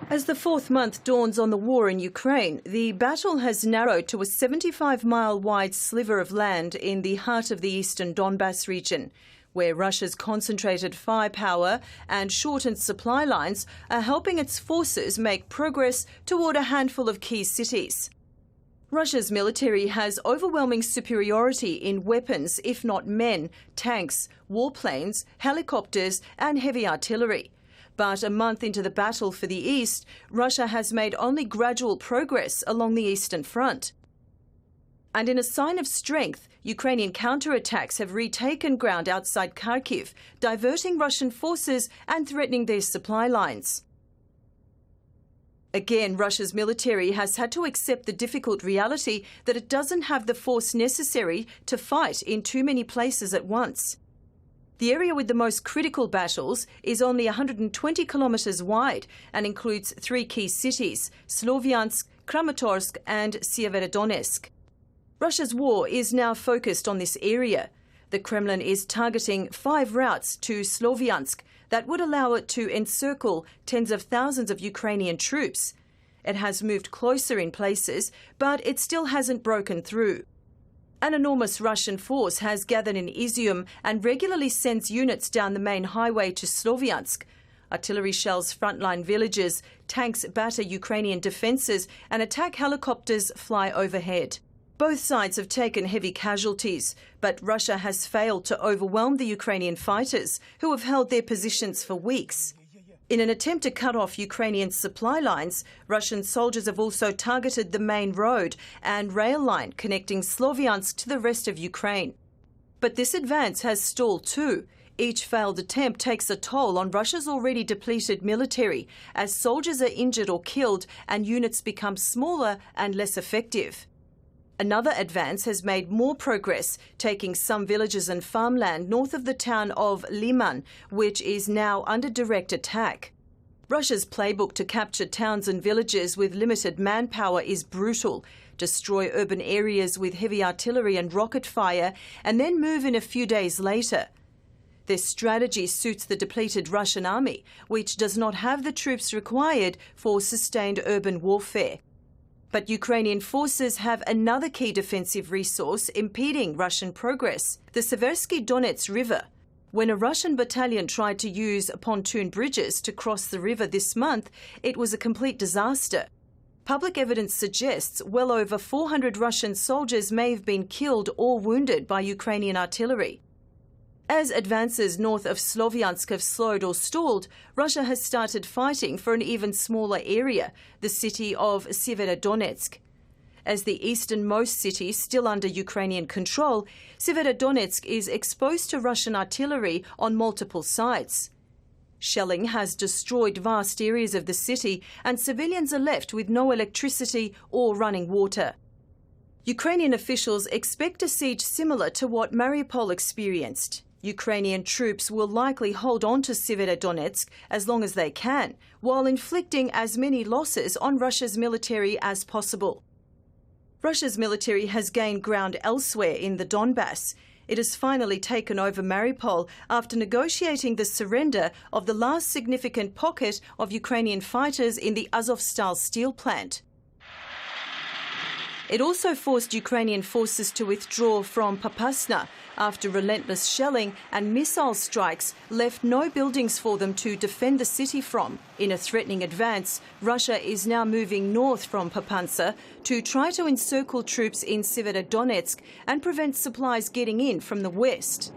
As the fourth month dawns on the war in Ukraine, the battle has narrowed to a 75-mile-wide sliver of land in the heart of the eastern Donbas region, where Russia's concentrated firepower and shortened supply lines are helping its forces make progress toward a handful of key cities. Russia's military has overwhelming superiority in weapons, if not men, tanks, warplanes, helicopters and heavy artillery. But a month into the battle for the east, Russia has made only gradual progress along the eastern front. And in a sign of strength, Ukrainian counterattacks have retaken ground outside Kharkiv, diverting Russian forces and threatening their supply lines. Again, Russia's military has had to accept the difficult reality that it doesn't have the force necessary to fight in too many places at once. The area with the most critical battles is only 120 kilometres wide and includes three key cities, Slovyansk, Kramatorsk and Severodonetsk. Russia's war is now focused on this area. The Kremlin is targeting 5 routes to Slovyansk that would allow it to encircle tens of thousands of Ukrainian troops. It has moved closer in places, but it still hasn't broken through. An enormous Russian force has gathered in Izium and regularly sends units down the main highway to Slovyansk. Artillery shells frontline villages, tanks batter Ukrainian defences and attack helicopters fly overhead. Both sides have taken heavy casualties, but Russia has failed to overwhelm the Ukrainian fighters, who have held their positions for weeks. In an attempt to cut off Ukrainian supply lines, Russian soldiers have also targeted the main road and rail line connecting Slovyansk to the rest of Ukraine. But this advance has stalled too. Each failed attempt takes a toll on Russia's already depleted military, as soldiers are injured or killed and units become smaller and less effective. Another advance has made more progress, taking some villages and farmland north of the town of Liman, which is now under direct attack. Russia's playbook to capture towns and villages with limited manpower is brutal. Destroy urban areas with heavy artillery and rocket fire, and then move in a few days later. This strategy suits the depleted Russian army, which does not have the troops required for sustained urban warfare. But Ukrainian forces have another key defensive resource impeding Russian progress, the Seversky Donets River. When a Russian battalion tried to use pontoon bridges to cross the river this month, it was a complete disaster. Public evidence suggests well over 400 Russian soldiers may have been killed or wounded by Ukrainian artillery. As advances north of Slovyansk have slowed or stalled, Russia has started fighting for an even smaller area, the city of Severodonetsk. As the easternmost city still under Ukrainian control, Severodonetsk is exposed to Russian artillery on multiple sides. Shelling has destroyed vast areas of the city, and civilians are left with no electricity or running water. Ukrainian officials expect a siege similar to what Mariupol experienced. Ukrainian troops will likely hold on to Severodonetsk as long as they can, while inflicting as many losses on Russia's military as possible. Russia's military has gained ground elsewhere in the Donbas. It has finally taken over Mariupol after negotiating the surrender of the last significant pocket of Ukrainian fighters in the Azovstal steel plant. It also forced Ukrainian forces to withdraw from Popasna after relentless shelling and missile strikes left no buildings for them to defend the city from. In a threatening advance, Russia is now moving north from Papansa to try to encircle troops in Severodonetsk and prevent supplies getting in from the west.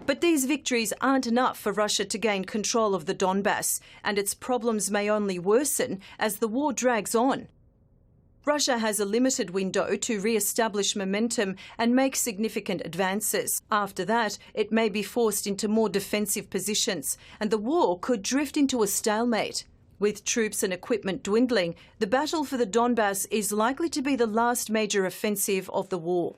But these victories aren't enough for Russia to gain control of the Donbas, and its problems may only worsen as the war drags on. Russia has a limited window to re-establish momentum and make significant advances. After that, it may be forced into more defensive positions, and the war could drift into a stalemate. With troops and equipment dwindling, the battle for the Donbas is likely to be the last major offensive of the war.